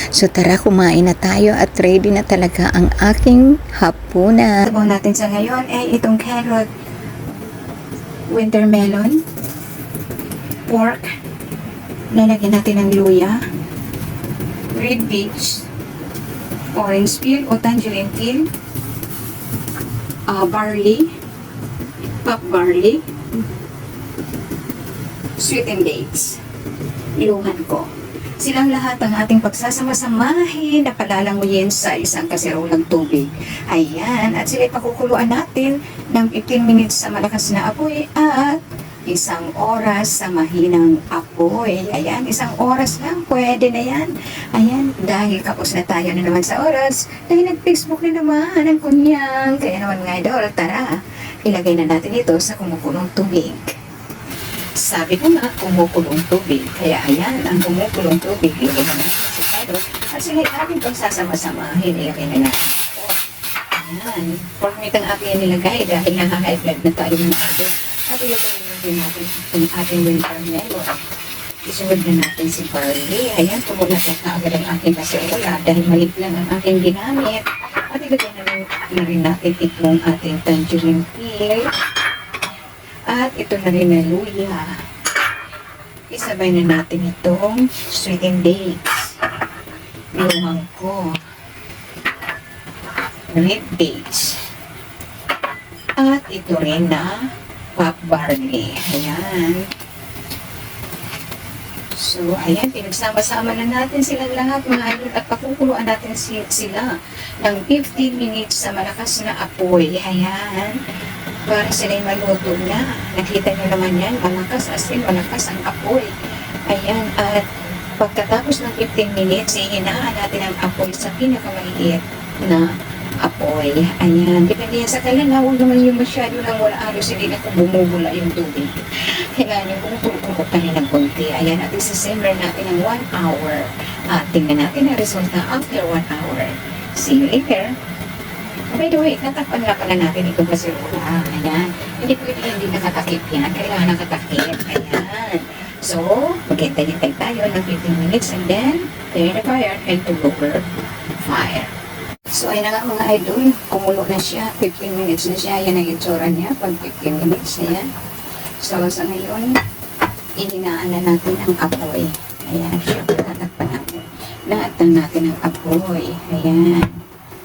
So tara, kumain na tayo at ready na talaga ang aking hapunan. Sabaw natin sa ngayon ay itong carrot, winter melon, pork, lalagyan natin ng luya, red beets, orange peel o tangerine peel, barley, pop barley, sweetened dates. Iluhan ko. Silang lahat ang ating pagsasama-samahin na palalanguyin sa isang kaserolang tubig. Ayan, at sila pakukuluan natin ng 15 minutes sa malakas na apoy at 1 oras sa mahinang apoy. Ayan, 1 oras lang, pwede na yan. Ayan, dahil kapos na tayo na naman sa oras, dahil nag-Facebook na naman ang kunyang. Kaya naman nga idol, tara, ilagay na natin ito sa kumukulong tubig. Sabi ko nga, kumukulong tubig. Kaya ayan, ang kumukulong tubig, ilagay na natin si carrot. At sila ating pagsasama-samahin, ilagay na natin. Ayan, pork ang aking nilagay dahil naka-high blood na tayo ng ating. At ilagay na natin ang ating winter melon. Isunod na natin si barley. Ayan, tumulat na agad ang aking kaserola dahil maliit lang ang aking ginamit. At ilagay na rin natin itong ating tangerine peel. At ito na rin na luya. Isabay na natin itong sweetened dates. Luhang ko. Red dates. At ito rin na pop barley. Ayan. So, ayan, pinagsama-sama na natin silang lahat mga idol at pakukuluan natin sila ng 15 minutes sa malakas na apoy. Ayan. Para sila'y maluto na. Nakita nyo naman yan, malakas as in, malakas ang apoy. Ayan, at pagkatapos ng 15 minutes, ihinaan natin ang apoy sa pinakamaliit na apoy. Ayan, depende yan sa kalana, huwag naman yung masyado lang wala aros, hindi na kung bumubula yung tubig. Kailangan yung kumukulong ka rin ng konti. Ayan, at isa-simmer natin ng 1 hour. At tingnan natin ang resulta after 1 hour. See you later. By the way, natakpan nga pala natin itong kaserola. Ayan. Hindi pwede hindi nakatakip yan. Kailangan nakatakip. Ayan. So, maghintay-hintay tayo ng 15 minutes and then turn the fire and to lower fire. So, ayun na nga mga idol. Kumulo na siya. 15 minutes na siya. Yan ang itsura niya pag 15 minutes na yan. So, sa ngayon, ihinaan na natin ang apoy. Ayan. Siyempre, tatakpan natin. Naatan natin ang apoy. Ayan.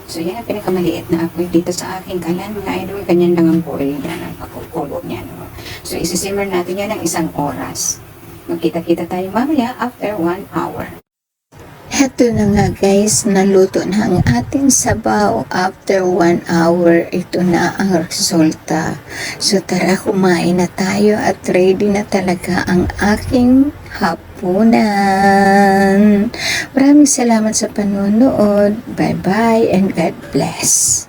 So, yan ang pinakamaliit na apoy dito sa aking kalan, mga idol. Ganyan lang ang boil niya, ang pakukulo niya. No? So, isisimmer natin yan ng 1 oras. Magkita-kita tayo mamaya after 1 hour. Heto na nga guys, naluto na ang ating sabaw after 1 hour. Ito na ang resulta. So, tara, kumain na tayo at ready na talaga ang aking hapunan. Maraming salamat sa panonood. Bye-bye and God bless.